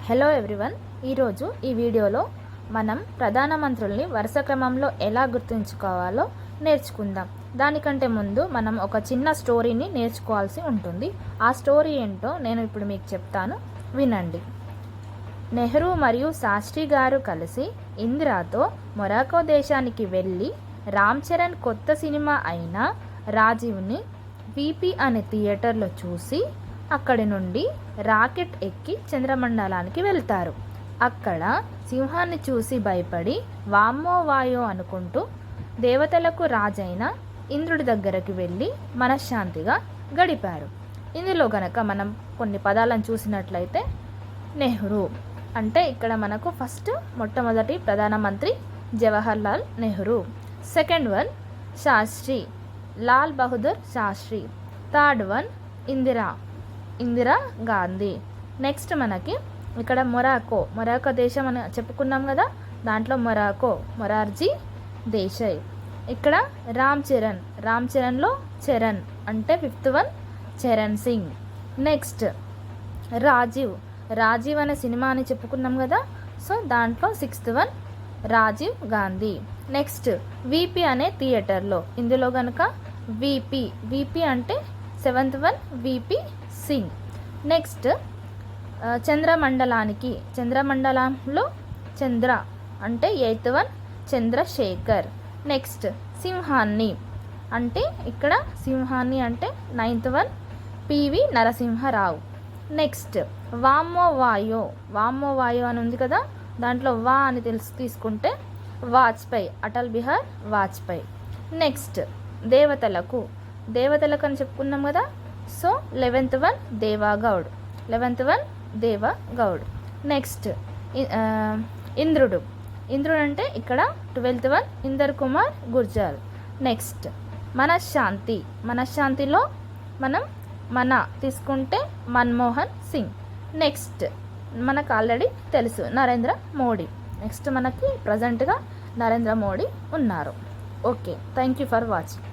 Hello everyone, ఈరోజు ఈ వీడియోలో మనం ప్రధానమంత్రుల్ని వరుస క్రమంలో ఎలా గుర్తుంచుకోవాలో నేర్చుకుందాం. దానికంటే ముందు మనం ఒక చిన్న స్టోరీని నేర్చుకోవాల్సి ఉంటుంది. ఆ స్టోరీ ఏంటో నేను ఇప్పుడు మీకు చెప్తాను, వినండి. నెహ్రూ మరియు శాస్త్రి గారు కలిసి ఇందిరాతో మొరాకో దేశానికి వెళ్ళి రామ్ చరణ్ కొత్త సినిమా అయిన రాజీవ్ని వీపీ అనే థియేటర్లో చూసి అక్కడి నుండి రాకెట్ ఎక్కి చంద్రమండలానికి వెళ్తారు. అక్కడ సింహాన్ని చూసి భయపడి వామ్మో వాయో అనుకుంటూ దేవతలకు రాజైన ఇంద్రుడి దగ్గరికి వెళ్ళి మనశ్శాంతిగా గడిపారు. ఇందులో గనక మనం కొన్ని పదాలను చూసినట్లయితే నెహ్రూ అంటే ఇక్కడ మనకు మొట్టమొదటి ప్రధానమంత్రి Jawahar Lal Nehru. Second one Shastri, Lal Bahadur Shastri. Third one Indira Gandhi. Next మనకి ఇక్కడ మొరాకో దేశం అని చెప్పుకున్నాం కదా, దాంట్లో మొరార్జీ దేశాయ్. ఇక్కడ రామ్ చరణ్లో చరణ్ అంటే fifth one Charan Singh. Next Rajiv అనే సినిమా అని చెప్పుకున్నాం కదా, సో దాంట్లో sixth one Rajiv Gandhi. Next VP అనే థియేటర్లో, ఇందులో కనుక వీపీ అంటే seventh one VP Singh. Next చంద్రమండలంలో చంద్ర అంటే ఎయిత్ వన్ చంద్రశేఖర్. నెక్స్ట్ సింహాన్ని అంటే ninth one PV Narasimharao. Next వామ్మో వాయో అని ఉంది కదా, దాంట్లో వా అని తీసుకుంటే అటల్ బిహార్ వాజ్పేయి. నెక్స్ట్ దేవతలకు అని చెప్పుకున్నాం కదా, so 11th one Devegowda. Next ఇంద్రుడు అంటే ఇక్కడ 12th one Inder Kumar Gujral. Next మనశ్శాంతిలో మనం తీసుకుంటే మన్మోహన్ సింగ్. నెక్స్ట్ మనకు ఆల్రెడీ తెలుసు నరేంద్ర మోడీ. నెక్స్ట్ మనకి ప్రజెంట్గా నరేంద్ర మోడీ ఉన్నారు. Okay, thank you for watching.